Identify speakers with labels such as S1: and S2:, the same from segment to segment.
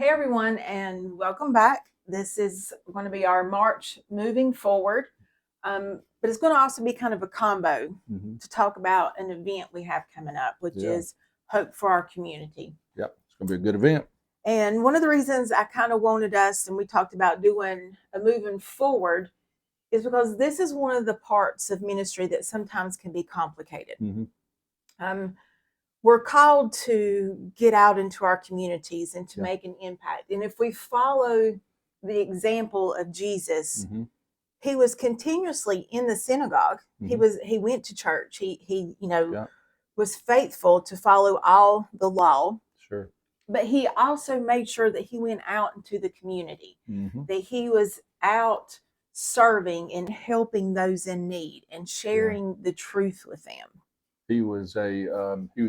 S1: Hey everyone, and welcome back. This is going to be our March moving forward, but it's going to also be kind of a combo to talk about an event we have coming up, which is Hope for Our Community.
S2: Yep, it's going to be a good event.
S1: And one of the reasons I kind of wanted us, and we talked about doing a moving forward, is because this is one of the parts of ministry that sometimes can be complicated. We're called to get out into our communities and to make an impact. And if we follow the example of Jesus, he was continuously in the synagogue. He went to church. He was faithful to follow all the law.
S2: Sure.
S1: But he also made sure that he went out into the community, that he was out serving and helping those in need and sharing the truth with them.
S2: He was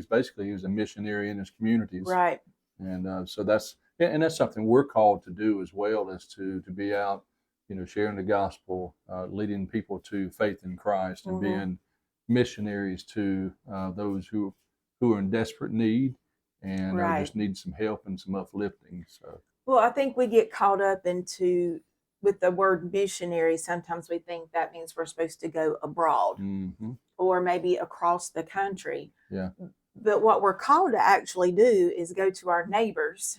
S2: basically a missionary in his communities,
S1: right?
S2: And so that's something we're called to do as well, as to be out, sharing the gospel, leading people to faith in Christ, and being missionaries to those who are in desperate need and just need some help and some uplifting. So,
S1: well, I think we get caught up into with the word missionary. Sometimes we think that means we're supposed to go abroad. Or maybe across the country.
S2: Yeah.
S1: But what we're called to actually do is go to our neighbors,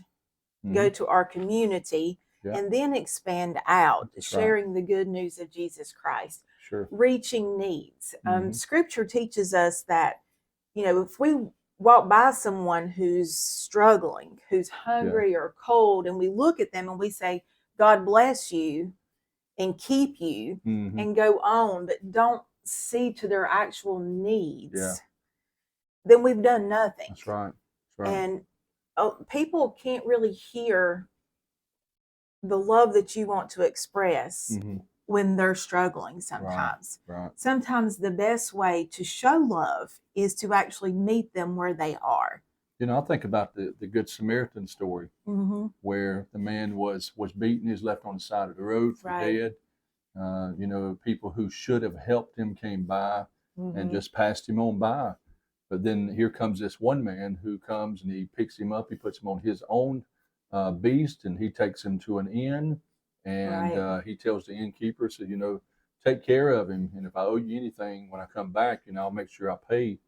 S1: go to our community, and then expand out, sharing the good news of Jesus Christ, reaching needs. Scripture teaches us that, if we walk by someone who's struggling, who's hungry or cold, and we look at them and we say, God bless you and keep you, and go on, but don't see to their actual needs, then we've done nothing.
S2: That's right.
S1: And people can't really hear the love that you want to express when they're struggling sometimes.
S2: Right.
S1: Sometimes the best way to show love is to actually meet them where they are.
S2: I think about the Good Samaritan story, where the man was beaten, he was left on the side of the road for dead. People who should have helped him came by and just passed him on by. But then here comes this one man who comes and he picks him up, he puts him on his own beast, and he takes him to an inn, and he tells the innkeeper, so, take care of him, and if I owe you anything when I come back, I'll make sure I pay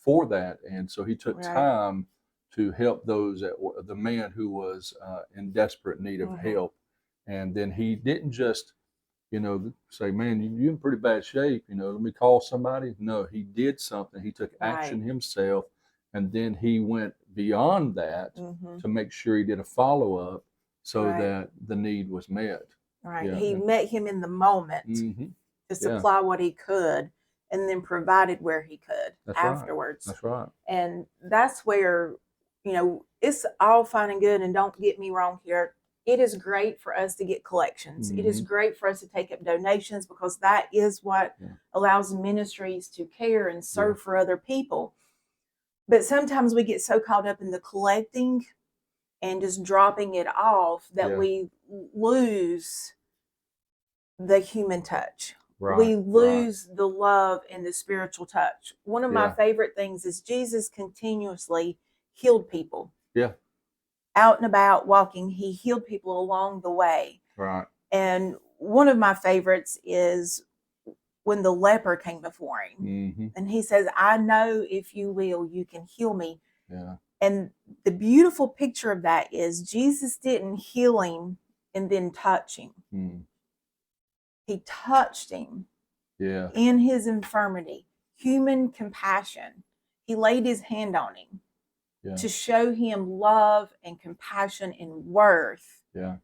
S2: for that. And so he took time to help the man who was in desperate need of help. And then he didn't just say, man, you're in pretty bad shape, let me call somebody. No, he did something. He took action himself, and then he went beyond that to make sure he did a follow-up so that the need was met.
S1: Right. He met him in the moment to supply what he could, and then provided where he could afterwards.
S2: That's right.
S1: And that's where, it's all fine and good, and don't get me wrong here. It is great for us to get collections. It is great for us to take up donations, because that is what allows ministries to care and serve for other people. But sometimes we get so caught up in the collecting and just dropping it off that we lose the human touch. We lose the love and the spiritual touch. One of my favorite things is Jesus continuously healed people.
S2: Yeah.
S1: Out and about walking, he healed people along the way.
S2: Right.
S1: And one of my favorites is when the leper came before him, and he says, I know if you will, you can heal me.
S2: Yeah.
S1: And the beautiful picture of that is Jesus didn't heal him and then touch him. He touched him in his infirmity, human compassion. He laid his hand on him to show him love and compassion and worth.
S2: Yeah.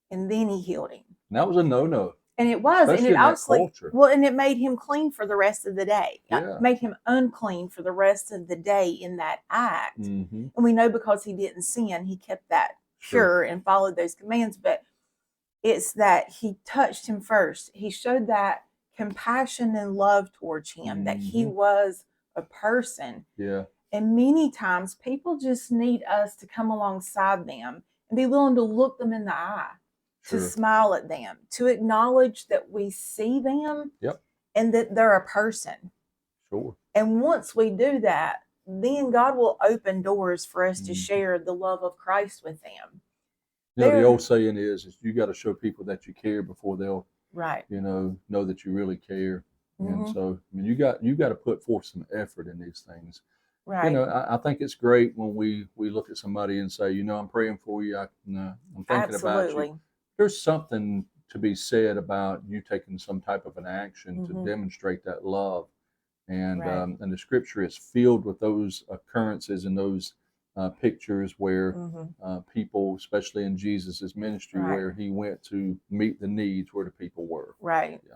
S1: And then he healed him.
S2: And that was a no-no.
S1: And it was.
S2: Especially
S1: and it
S2: obviously,
S1: and it made him clean for the rest of the day.
S2: Yeah.
S1: It made him unclean for the rest of the day in that act. And we know because he didn't sin, he kept that pure and followed those commands. But it's that he touched him first. He showed that compassion and love towards him, that he was a person.
S2: Yeah.
S1: And many times people just need us to come alongside them and be willing to look them in the eye, to smile at them, to acknowledge that we see them and that they're a person.
S2: Sure.
S1: And once we do that, then God will open doors for us to
S2: Mhm.
S1: share the love of Christ with them.
S2: You know, the
S1: They're
S2: old saying is you got to show people that you care before they'll,
S1: right.
S2: know that you really care. And
S1: Hmm.
S2: so, I mean, you got to put forth some effort in these things.
S1: Right.
S2: I think it's great when we look at somebody and say, I'm praying for you. I'm thinking about you.
S1: Absolutely.
S2: There's something to be said about you taking some type of an action to
S1: Hmm.
S2: demonstrate that love.
S1: Right.
S2: And the scripture is filled with those occurrences and those pictures where
S1: Hmm.
S2: people, especially in Jesus's ministry,
S1: Right.
S2: where he went to meet the needs where the people were.
S1: Right.
S2: Yeah.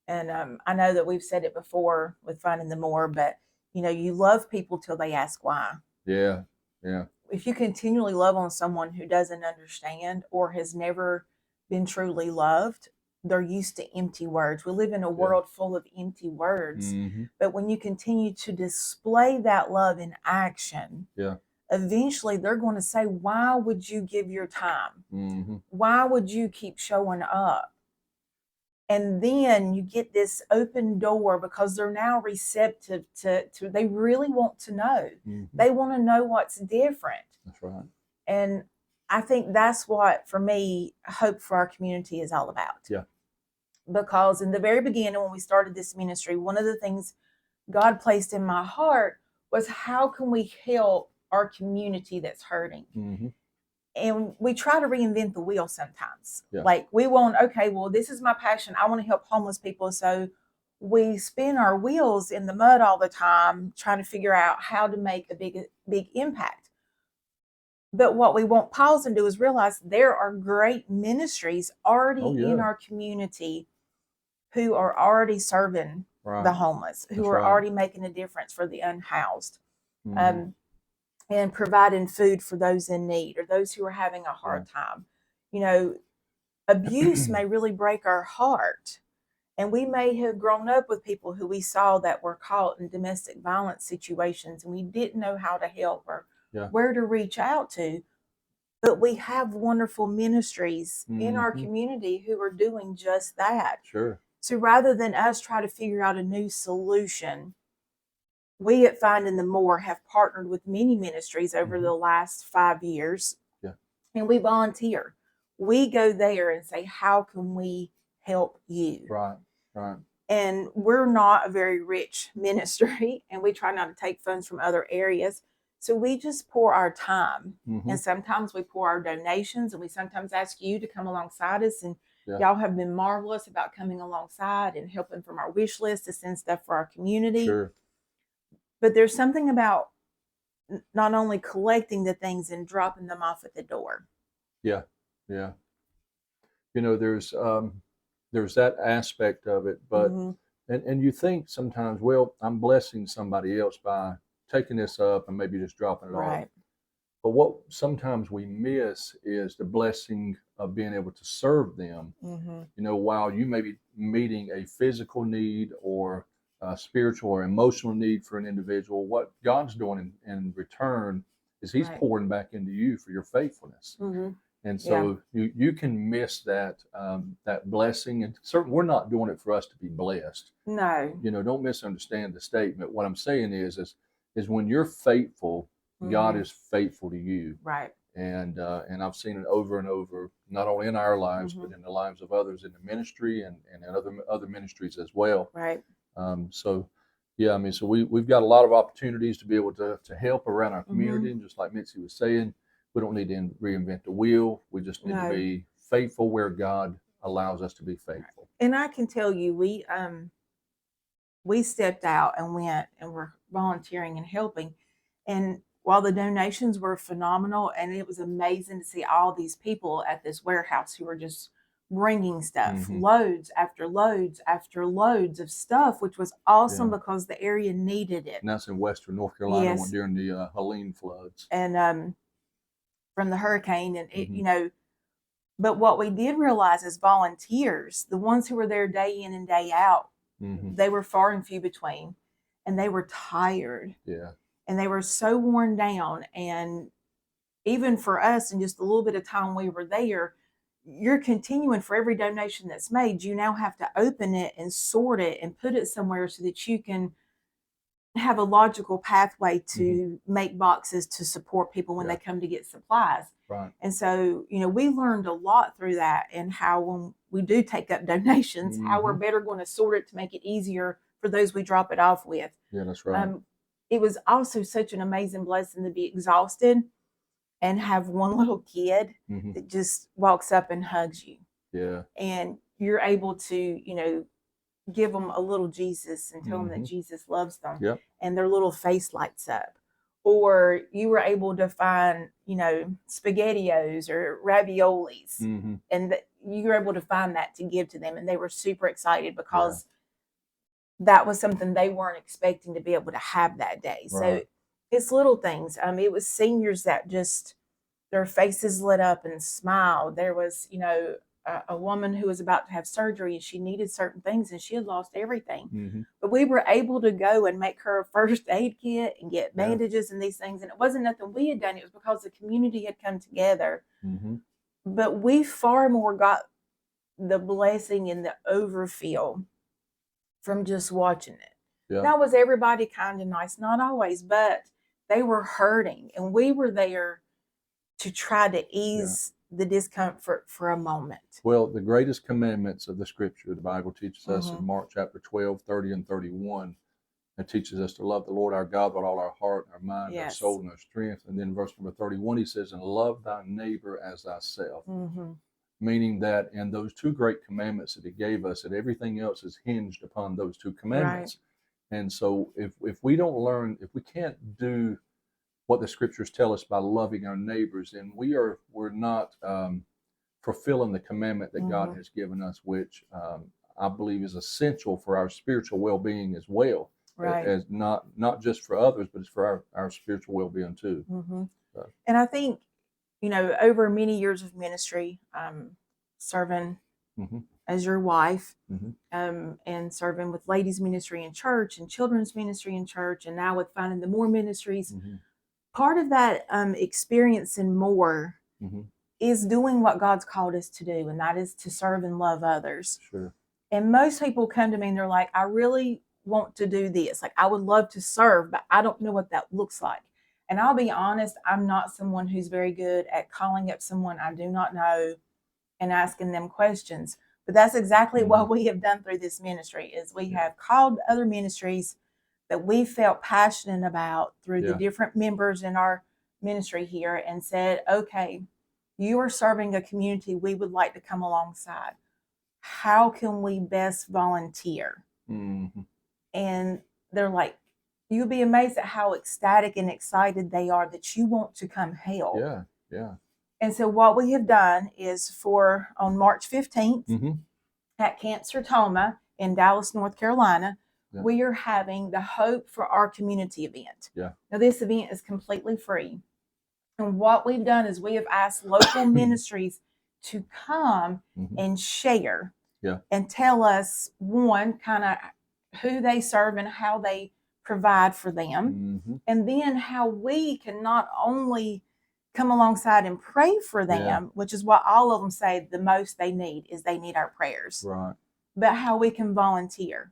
S1: And I know that we've said it before with Finding the More, but you love people till they ask why.
S2: Yeah. Yeah.
S1: If you continually love on someone who doesn't understand or has never been truly loved, they're used to empty words. We live in a
S2: Yeah.
S1: world full of empty words.
S2: Hmm.
S1: But when you continue to display that love in action,
S2: Yeah.
S1: eventually they're going to say, why would you give your time?
S2: Hmm.
S1: Why would you keep showing up? And then you get this open door because they're now receptive to they really want to know.
S2: Hmm.
S1: They want to know what's different.
S2: That's right.
S1: And I think that's what, for me, Hope for Our Community is all about.
S2: Yeah.
S1: Because in the very beginning, when we started this ministry, one of the things God placed in my heart was, how can we help our community that's hurting?
S2: Hmm.
S1: And we try to reinvent the wheel sometimes.
S2: Yeah.
S1: Like, we want, okay, well, this is my passion. I want to help homeless people. So we spin our wheels in the mud all the time, trying to figure out how to make a big impact. But what we won't pause and do is realize there are great ministries already
S2: Oh,
S1: in
S2: yeah.
S1: our community who are already serving
S2: Right.
S1: the homeless, who
S2: That's
S1: are
S2: right.
S1: already making a difference for the unhoused.
S2: Hmm.
S1: And providing food for those in need or those who are having a hard time. Abuse may really break our heart. And we may have grown up with people who we saw that were caught in domestic violence situations, and we didn't know how to help or
S2: Yeah.
S1: where to reach out to. But we have wonderful ministries in our
S2: Hmm.
S1: community who are doing just that.
S2: Sure.
S1: So rather than us try to figure out a new solution, we at Finding the More have partnered with many ministries over the last 5 years.
S2: Yeah.
S1: And we volunteer. We go there and say, how can we help you?
S2: Right. Right.
S1: And we're not a very rich ministry, and we try not to take funds from other areas. So we just pour our time.
S2: Hmm.
S1: And sometimes we pour our donations, and we sometimes ask you to come alongside us. And
S2: Yeah.
S1: y'all have been marvelous about coming alongside and helping from our wish list to send stuff for our community.
S2: Sure.
S1: But there's something about not only collecting the things and dropping them off at the door.
S2: Yeah. Yeah. There's that aspect of it, but
S1: Mhm.
S2: and you think sometimes, well, I'm blessing somebody else by taking this up and maybe just dropping it off.
S1: Right.
S2: But what sometimes we miss is the blessing of being able to serve them.
S1: Mhm.
S2: While you may be meeting a physical need or a spiritual or emotional need for an individual, what God's doing in return is He's
S1: Right.
S2: pouring back into you for your faithfulness.
S1: Mhm.
S2: And
S1: Yeah.
S2: so you can miss that blessing. And certainly, we're not doing it for us to be blessed.
S1: No.
S2: Don't misunderstand the statement. What I'm saying is when you're faithful, God
S1: Mhm.
S2: is faithful to you.
S1: Right.
S2: And I've seen it over and over, not only in our lives,
S1: Mhm.
S2: but in the lives of others in the ministry and in other ministries as well.
S1: Right.
S2: So, yeah, I mean, so we've got a lot of opportunities to be able to help around our
S1: Mhm.
S2: community. And just like Mitzi was saying, we don't need to reinvent the wheel. We just need to
S1: No.
S2: be faithful where God allows us to be faithful.
S1: And I can tell you, we stepped out and went and were volunteering and helping. And while the donations were phenomenal, and it was amazing to see all these people at this warehouse who were just bringing stuff,
S2: Mhm.
S1: loads after loads after loads of stuff, which was awesome
S2: Yeah.
S1: because the area needed it.
S2: And that's in Western North Carolina
S1: Yes.
S2: during the Helene floods.
S1: And from the hurricane, and it,
S2: Mhm.
S1: but what we did realize as volunteers, the ones who were there day in and day out,
S2: Mhm.
S1: they were far and few between, and they were tired,
S2: Yeah.
S1: and they were so worn down. And even for us, in just a little bit of time we were there, you're continuing, for every donation that's made, you now have to open it and sort it and put it somewhere so that you can have a logical pathway to make boxes to support people when they come to get supplies.
S2: Right.
S1: And so, we learned a lot through that, and how when we do take up donations, how we're better going to sort it to make it easier for those we drop it off with.
S2: Yeah, that's right.
S1: It was also such an amazing blessing to be exhausted and have one little kid that just walks up and hugs you.
S2: Yeah.
S1: And you're able to, give them a little Jesus and tell them that Jesus loves them.
S2: Yep.
S1: And their little face lights up. Or you were able to find, SpaghettiOs or raviolis, and you were able to find that to give to them. And they were super excited because that was something they weren't expecting to be able to have that day.
S2: Right.
S1: So it's little things. It was seniors that just, their faces lit up and smiled. There was, a woman who was about to have surgery, and she needed certain things, and she had lost everything. But we were able to go and make her a first aid kit and get bandages and these things. And it wasn't nothing we had done. It was because the community had come together. But we far more got the blessing and the overfeel from just watching it. Now, was everybody kind of nice? Not always, but they were hurting, and we were there to try to ease the discomfort for a moment.
S2: Well, the greatest commandments of the scripture, the Bible teaches us in Mark chapter 12, 30 and 31, it teaches us to love the Lord our God with all our heart, our mind, our soul, and our strength. And then verse number 31, he says, and love thy neighbor as thyself. Meaning that in those two great commandments that he gave us, that everything else is hinged upon those two commandments. Right. And so if we don't learn, if we can't do what the scriptures tell us by loving our neighbors, then we're not fulfilling the commandment that God has given us, which I believe is essential for our spiritual well-being as well. Right. As not just for others, but it's for our spiritual well-being too. So.
S1: And I think, over many years of ministry, serving as your wife, and serving with ladies ministry in church and children's ministry in church, and now with finding the More Ministries, part of that experiencing more is doing what God's called us to do, and that is to serve and love others.
S2: Sure.
S1: And most people come to me and they're like, I really want to do this. Like, I would love to serve, but I don't know what that looks like. And I'll be honest, I'm not someone who's very good at calling up someone I do not know and asking them questions. But that's exactly what we have done through this ministry, is we have called other ministries that we felt passionate about through the different members in our ministry here, and said, okay, you are serving a community we would like to come alongside. How can we best volunteer? And they're like, you'll be amazed at how ecstatic and excited they are that you want to come help.
S2: Yeah.
S1: And so what we have done is, on March 15th at Camp Sertoma in Dallas, North Carolina, we are having the Hope for Our Community event. Now, this event is completely free. And what we've done is we have asked local ministries to come and share and tell us, one, kind of who they serve and how they provide for them. And then how we can not only come alongside and pray for them, which is what all of them say the most they need our prayers.
S2: Right.
S1: But how we can volunteer.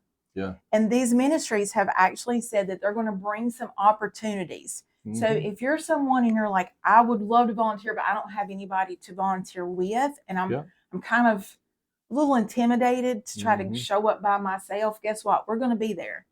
S1: And these ministries have actually said that they're going to bring some opportunities. So if you're someone and you're like, I would love to volunteer, but I don't have anybody to volunteer with, and I'm kind of a little intimidated to try to show up by myself, guess what? We're going to be there.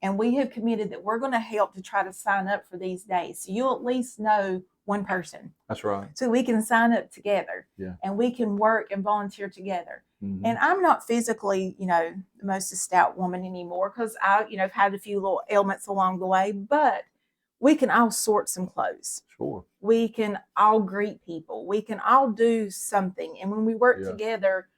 S1: And we have committed that we're going to help to try to sign up for these days. So you'll at least know one person.
S2: That's right.
S1: So we can sign up together. And we can work and volunteer together. And I'm not physically, the most stout woman anymore, because I've had a few little ailments along the way, but we can all sort some clothes.
S2: Sure.
S1: We can all greet people. We can all do something. And when we work together,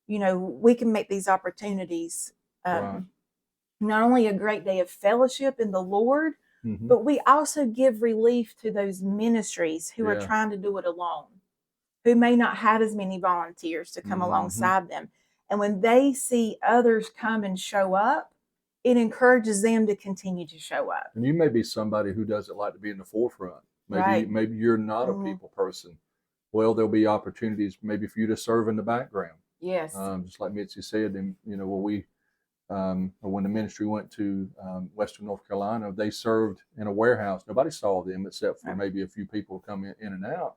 S1: we can make these opportunities not only a great day of fellowship in the Lord, but we also give relief to those ministries who are trying to do it alone, who may not have as many volunteers to come alongside them. And when they see others come and show up, it encourages them to continue to show up.
S2: And you may be somebody who doesn't like to be in the forefront. Maybe you're not a people person. Well, there'll be opportunities maybe for you to serve in the background.
S1: Yes.
S2: Just like Mitzi said, and when the ministry went to Western North Carolina, they served in a warehouse. Nobody saw them except for maybe a few people coming in and out.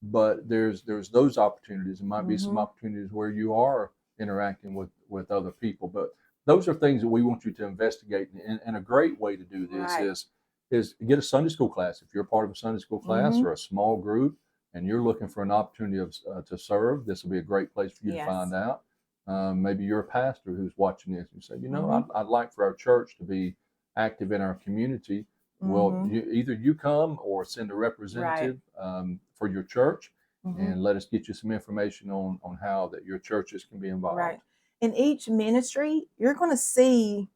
S2: But there's those opportunities. There might be some opportunities where you are interacting with other people. But those are things that we want you to investigate. And a great way to do this is get a Sunday school class. If you're part of a Sunday school class or a small group, and you're looking for an opportunity to serve, this will be a great place for you to find out. Maybe you're a pastor who's watching this and you say, you know, I'd like for our church to be active in our community. Well, either you come or send a representative for your church and let us get you some information on how that your churches can be involved.
S1: Right. In each ministry, you're going to see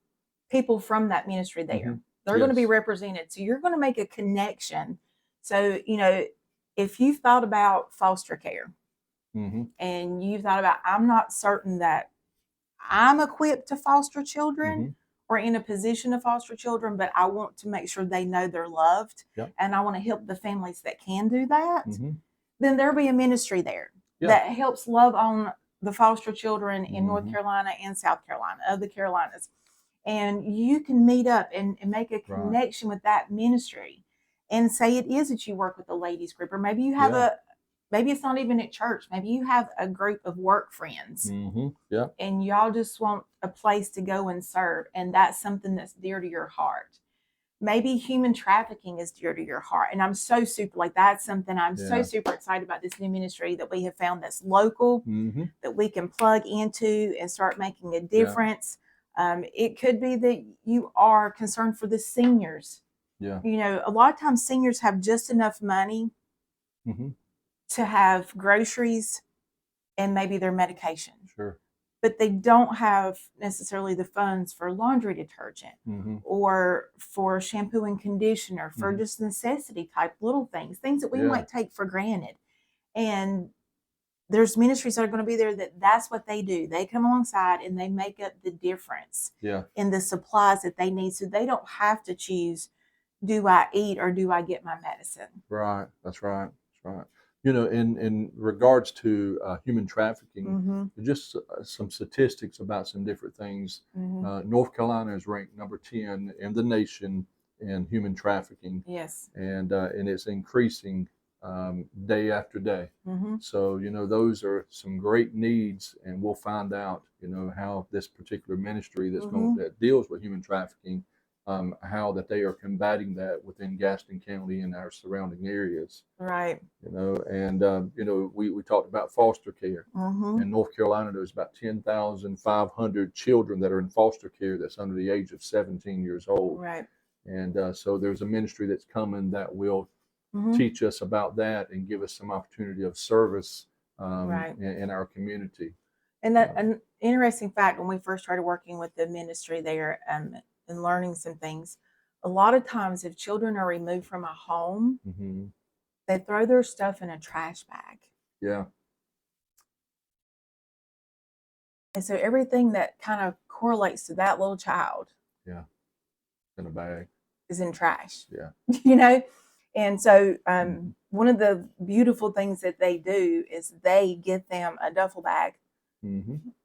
S1: people from that ministry there. They're going to be represented. So you're going to make a connection. So, you know, if you've thought about foster care and you've thought about, I'm not certain that I'm equipped to foster children or in a position to foster children, but I want to make sure they know they're loved and I want to help the families that can do that, then there'll be a ministry there that helps love on the foster children in North Carolina and South Carolina, of the Carolinas. And you can meet up and make a connection with that ministry and say it is that you work with a ladies group, or maybe you have maybe it's not even at church. Maybe you have a group of work friends and y'all just want a place to go and serve. And that's something that's dear to your heart. Maybe human trafficking is dear to your heart. And I'm so super, like, that's something I'm so super excited about, this new ministry that we have found that's local, that we can plug into and start making a difference. It could be that you are concerned for the seniors. You know, a lot of times seniors have just enough money to have groceries and maybe their medication. But they don't have necessarily the funds for laundry detergent or for shampoo and conditioner, for just necessity type little things that we might take for granted. And there's ministries that are going to be there that's what they do. They come alongside and they make up the difference in the supplies that they need, so they don't have to choose, do I eat or do I get my medicine?
S2: Right. That's right. You know, in regards to human trafficking, just some statistics about some different things. North Carolina is ranked number 10 in the nation in human trafficking. And it's increasing day after day. So, you know, those are some great needs, and we'll find out, you know, how this particular ministry that deals with human trafficking, how that they are combating that within Gaston County and our surrounding areas. You know, and you know, we talked about foster care. In North Carolina, there's about 10,500 children that are in foster care that's under the age of 17 years old. And so there's a ministry that's coming that will teach us about that and give us some opportunity of service in our community.
S1: And that an interesting fact, when we first started working with the ministry there and learning some things, a lot of times if children are removed from a home, they throw their stuff in a trash bag. And so everything that kind of correlates to that little child
S2: in a bag
S1: is in trash. You know? And so one of the beautiful things that they do is they get them a duffel bag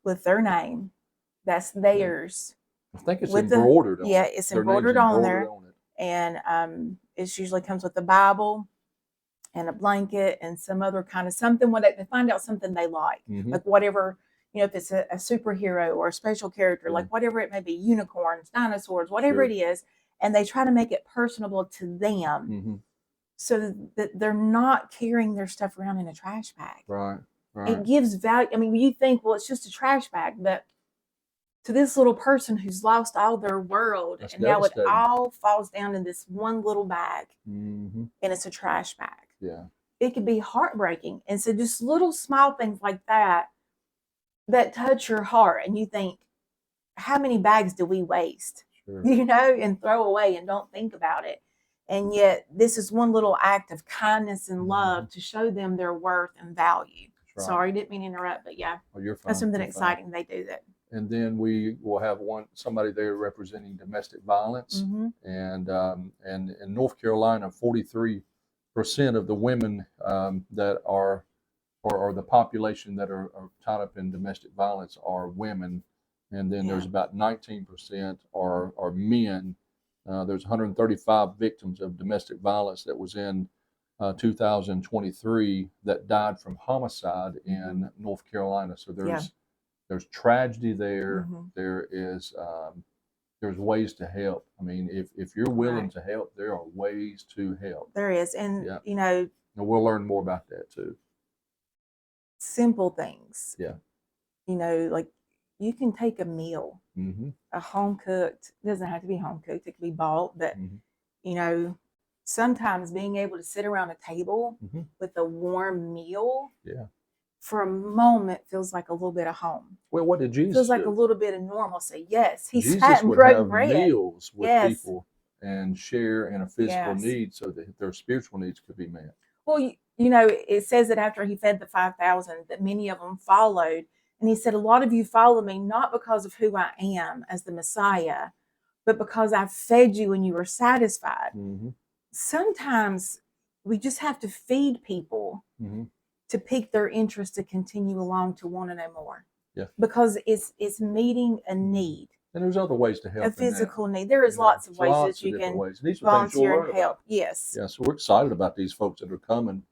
S1: with their name. That's theirs.
S2: I think it's embroidered on it.
S1: It's embroidered on there. And it usually comes with a Bible and a blanket and some other kind of something, when they find out something they like. Like whatever, you know, if it's a superhero or a special character, like whatever it may be, unicorns, dinosaurs, whatever it is, and they try to make it personable to them so that they're not carrying their stuff around in a trash bag. It gives value. I mean, you think, well, it's just a trash bag, but to this little person who's lost all their world,
S2: that's
S1: and now it all falls down in this one little bag, and it's a trash bag. It could be heartbreaking. And so just little small things like that touch your heart, and you think, how many bags do we waste, you know, and throw away and don't think about it? And yet this is one little act of kindness and love to show them their worth and value. Sorry, didn't mean to interrupt, but that's something exciting they do that.
S2: And then we will have somebody there representing domestic violence. And in North Carolina, 43% of the women that are, or the population that are tied up in domestic violence are women. and then
S1: Yeah.
S2: there's about 19% are men. There's 135 victims of domestic violence that was in 2023 that died from homicide in North Carolina. So there's tragedy there. There is there's ways to help. I mean, if you're willing
S1: Right.
S2: to help, there are ways to help.
S1: There is. And,
S2: Yeah.
S1: you know,
S2: And we'll learn more about that too.
S1: simple things.
S2: Yeah.
S1: You know, like you can take a meal,
S2: Mm-hmm.
S1: a home cooked, it doesn't have to be home cooked, it can be bought, but,
S2: Mm-hmm.
S1: you know, sometimes being able to sit around a table
S2: Mm-hmm.
S1: with a warm meal
S2: Yeah.
S1: for a moment feels like a little bit of home.
S2: Well, what did Jesus
S1: Feels like
S2: do?
S1: a little bit of normalcy. Yes, he
S2: Jesus
S1: sat and
S2: would
S1: broke
S2: have
S1: bread.
S2: meals with
S1: Yes.
S2: people and share in a physical
S1: Yes.
S2: need so that their spiritual needs could be met.
S1: Well, you know, it says that after he fed the 5,000, that many of them followed. And he said, a lot of you follow me not because of who I am as the Messiah, but because I fed you and you were satisfied.
S2: Mm-hmm.
S1: Sometimes we just have to feed people
S2: Mm-hmm.
S1: to pique their interest to continue along to want to know more.
S2: Yeah.
S1: Because it's meeting a need.
S2: And there's other ways to help.
S1: A physical need. There is lots of ways that you can volunteer and help. Yes.
S2: Yeah, so we're excited about these folks that are coming.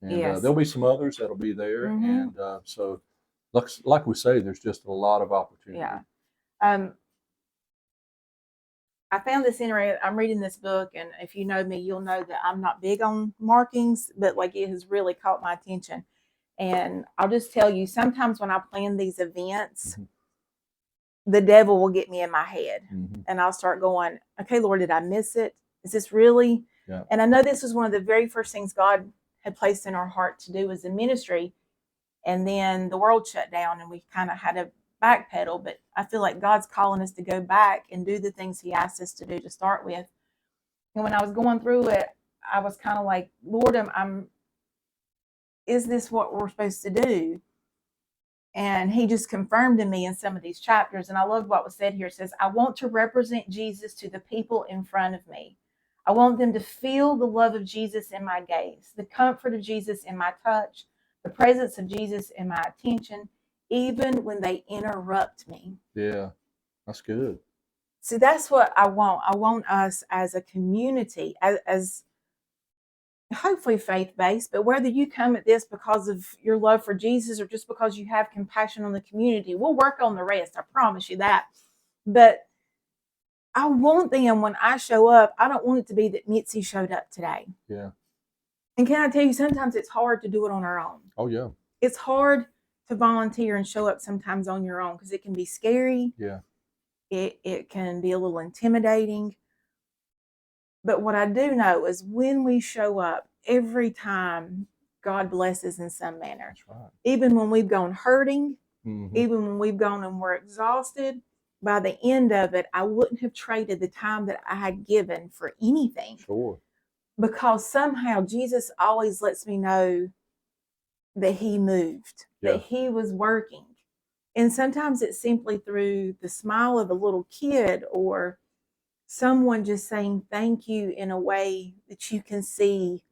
S2: And
S1: Yes.
S2: there'll be some others that'll be there.
S1: Mhm.
S2: And so, like we say, there's just a lot of opportunity.
S1: Yeah. I found this interesting. I'm reading this book, and if you know me, you'll know that I'm not big on markings, but like it has really caught my attention. And I'll just tell you, sometimes when I plan these events,
S2: Mhm.
S1: the devil will get me in my head,
S2: Mhm.
S1: and I'll start going, okay, Lord, did I miss it? Is this really?
S2: Yeah.
S1: And I know this was one of the very first things God had placed in our heart to do as a ministry. And then the world shut down and we kind of had to backpedal. But I feel like God's calling us to go back and do the things he asked us to do to start with. And when I was going through it, I was kind of like, Lord, is this what we're supposed to do? And he just confirmed to me in some of these chapters. And I love what was said here. It says, I want to represent Jesus to the people in front of me. I want them to feel the love of Jesus in my gaze, the comfort of Jesus in my touch, the presence of Jesus in my attention, even when they interrupt me.
S2: Yeah, that's good.
S1: See, that's what I want. I want us as a community, as hopefully faith-based, but whether you come at this because of your love for Jesus or just because you have compassion on the community, we'll work on the rest. I promise you that. But I want them, when I show up, I don't want it to be that Mitzi showed up today.
S2: Yeah.
S1: And can I tell you, sometimes it's hard to do it on our own.
S2: Oh, yeah.
S1: It's hard to volunteer and show up sometimes on your own because it can be scary.
S2: Yeah.
S1: It can be a little intimidating. But what I do know is when we show up, every time God blesses in some manner.
S2: That's right.
S1: Even when we've gone hurting,
S2: Mhm.
S1: even when we've gone and we're exhausted, by the end of it, I wouldn't have traded the time that I had given for anything.
S2: Sure.
S1: Because somehow Jesus always lets me know that he moved,
S2: Yeah.
S1: that he was working. And sometimes it's simply through the smile of a little kid or someone just saying thank you in a way that you can see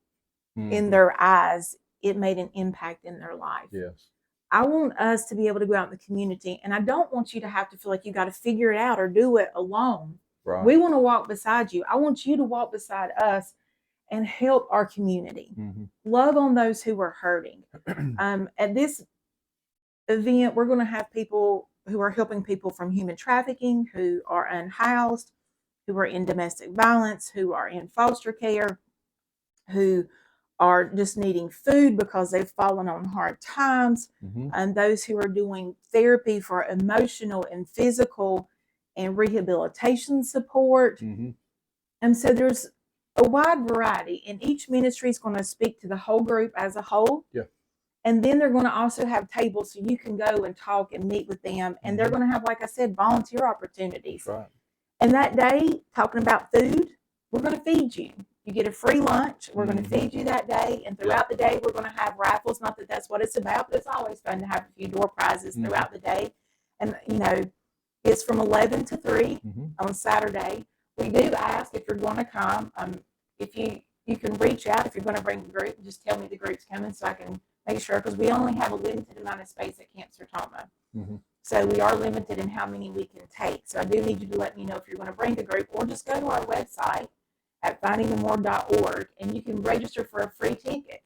S1: in
S2: Mhm.
S1: their eyes. It made an impact in their life.
S2: Yes.
S1: I want us to be able to go out in the community, and I don't want you to have to feel like you got to figure it out or do it alone.
S2: Right.
S1: We want to walk beside you. I want you to walk beside us and help our community.
S2: Mhm.
S1: Love on those who are hurting. At this event, we're going to have people who are helping people from human trafficking, who are unhoused, who are in domestic violence, who are in foster care, who are just needing food because they've fallen on hard times,
S2: Mhm.
S1: and those who are doing therapy for emotional and physical and rehabilitation support.
S2: Mhm.
S1: And so there's a wide variety, and each ministry is going to speak to the whole group as a whole.
S2: Yeah.
S1: And then they're going to also have tables so you can go and talk and meet with them. And they're going to have, like I said, volunteer opportunities.
S2: That's right.
S1: And that day, talking about food, we're going to feed you. You get a free lunch. We're going to feed you that day. And throughout the day, we're going to have raffles. Not that that's what it's about, but it's always fun to have a few door prizes throughout the day. And, you know, it's from 11 to 3 on Saturday. We do ask if you're going to come. If you can reach out if you're going to bring the group. Just tell me the group's coming so I can make sure, because we only have a limited amount of space at Camp Sertoma. So we are limited in how many we can take. So I do need you to let me know if you're going to bring the group, or just go to our website at findingthemore.org and you can register for a free ticket.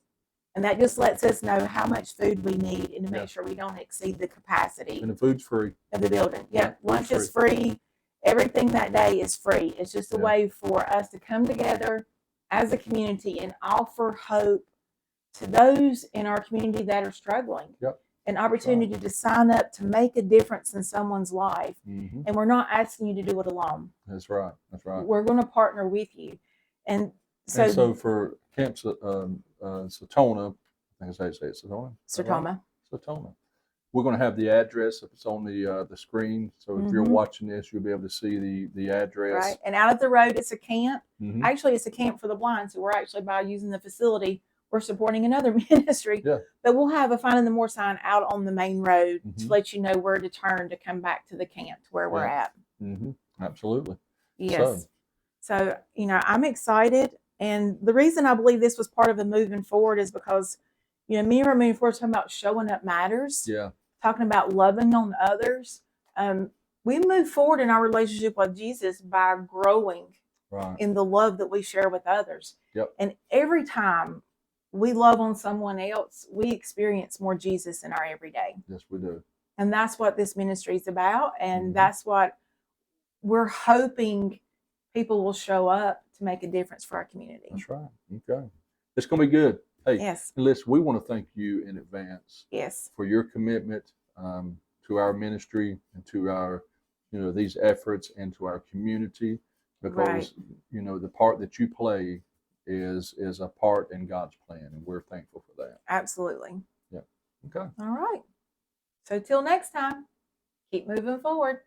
S1: And that just lets us know how much food we need and to make sure we don't exceed the capacity.
S2: And the food's free.
S1: Of the building. Yeah, lunch is free. Everything that day is free. It's just a way for us to come together as a community and offer hope to those in our community that are struggling.
S2: Yep.
S1: An opportunity to sign up to make a difference in someone's life.
S2: Mm-hmm.
S1: And we're not asking you to do it alone.
S2: That's right. That's right.
S1: We're going to partner with you. And so
S2: for Camp Sertoma, I think I say it,
S1: Sertoma.
S2: Sertoma. We're going to have the address. It's on the screen. So if you're watching this, you'll be able to see the address.
S1: Right. And out of the road, it's a camp.
S2: Mm-hmm.
S1: Actually, it's a camp for the blind. So we're actually, by using the facility, we're supporting another ministry.
S2: Yeah.
S1: But we'll have a Finding the More sign out on the main road to let you know where to turn to come back to the camp where we're at.
S2: Mm-hmm. Absolutely.
S1: Yes. So, I'm excited. And the reason I believe this was part of the moving forward is because, me and Ramon, if we're talking about showing up matters, talking about loving on others, we move forward in our relationship with Jesus by growing in the love that we share with others.
S2: Yep.
S1: And every time we love on someone else, we experience more Jesus in our everyday.
S2: Yes, we do.
S1: And that's what this ministry is about. And that's what we're hoping people will show up to make a difference for our community.
S2: That's right. Okay. It's going to be good. Hey,
S1: yes.
S2: Listen, we want to thank you in advance for your commitment to our ministry and to our, these efforts and to our community, because, the part that you play is a part in God's plan, and we're thankful for that.
S1: Absolutely.
S2: Yeah. Okay.
S1: All right. So till next time, keep moving forward.